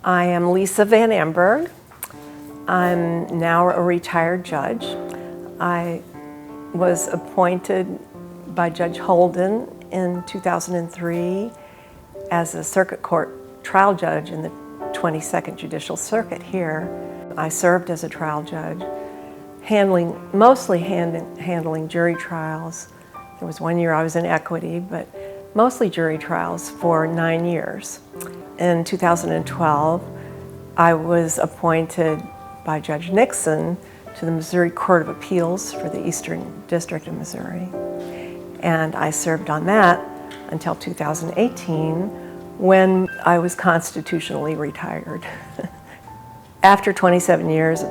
I am Lisa Van Amburg. I'm now a retired judge. I was appointed by Judge Holden in 2003 as a circuit court trial judge in the 22nd Judicial Circuit here. I served as a trial judge, mostly handling jury trials. There was 1 year I was in equity, but mostly jury trials for 9 years. In 2012, I was appointed by Judge Nixon to the Missouri Court of Appeals for the Eastern District of Missouri. And I served on that until 2018, when I was constitutionally retired. After 27 years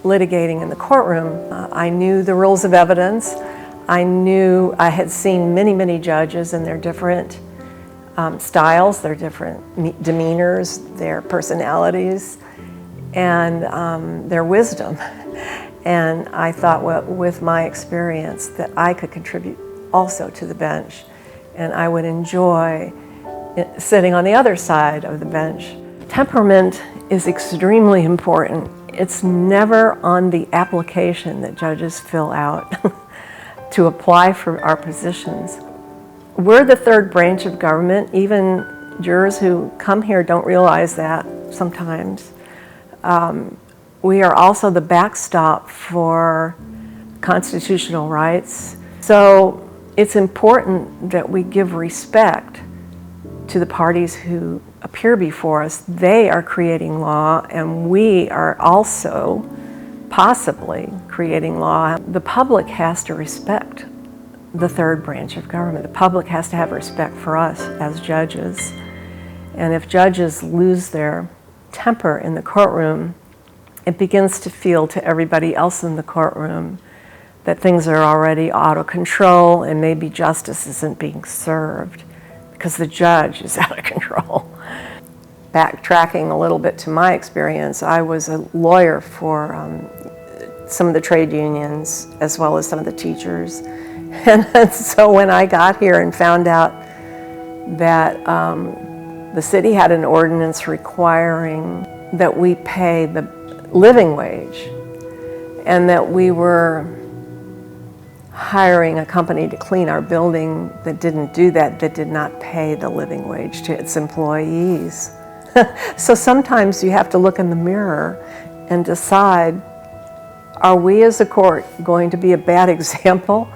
litigating in the courtroom, I knew the rules of evidence. I had seen many judges and their different styles, their different demeanors, their personalities, and their wisdom. And I thought, well, with my experience, that I could contribute also to the bench, and I would enjoy sitting on the other side of the bench. Temperament is extremely important. It's never on the application that judges fill out to apply for our positions. We're the third branch of government. Even jurors who come here don't realize that sometimes. We are also the backstop for constitutional rights. So it's important that we give respect to the parties who appear before us. They are creating law, and we are also possibly creating law. The public has to respect the third branch of government. The public has to have respect for us as judges. And if judges lose their temper in the courtroom, it begins to feel to everybody else in the courtroom that things are already out of control and maybe justice isn't being served because the judge is out of control. Backtracking a little bit to my experience, I was a lawyer for some of the trade unions as well as some of the teachers. And so when I got here and found out that the city had an ordinance requiring that we pay the living wage, and that we were hiring a company to clean our building that didn't do that, that did not pay the living wage to its employees. So sometimes you have to look in the mirror and decide, are we as a court going to be a bad example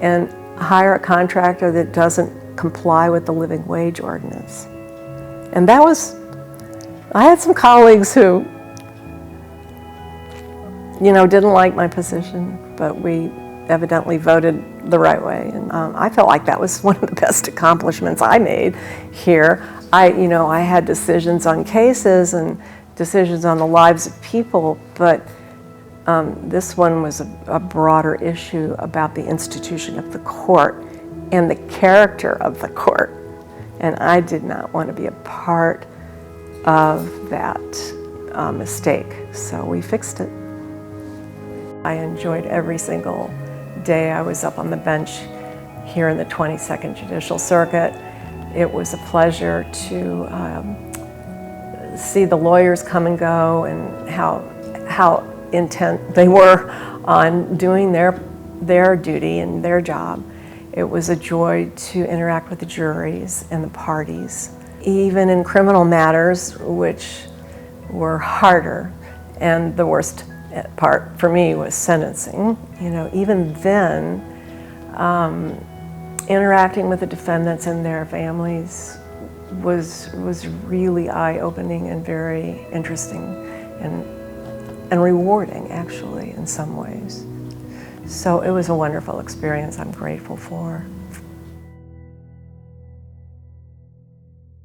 and hire a contractor that doesn't comply with the living wage ordinance? And I had some colleagues who, didn't like my position, but we evidently voted the right way. And I felt like that was one of the best accomplishments I made here. I had decisions on cases and decisions on the lives of people, but this one was a broader issue about the institution of the court and the character of the court. And I did not want to be a part of that mistake, so we fixed it. I enjoyed every single day I was up on the bench here in the 22nd Judicial Circuit. It was a pleasure to see the lawyers come and go and how intent they were on doing their duty and their job. It was a joy to interact with the juries and the parties. Even in criminal matters, which were harder, and the worst part for me was sentencing. Even then, interacting with the defendants and their families was really eye-opening and very interesting and rewarding, actually, in some ways. So it was a wonderful experience I'm grateful for.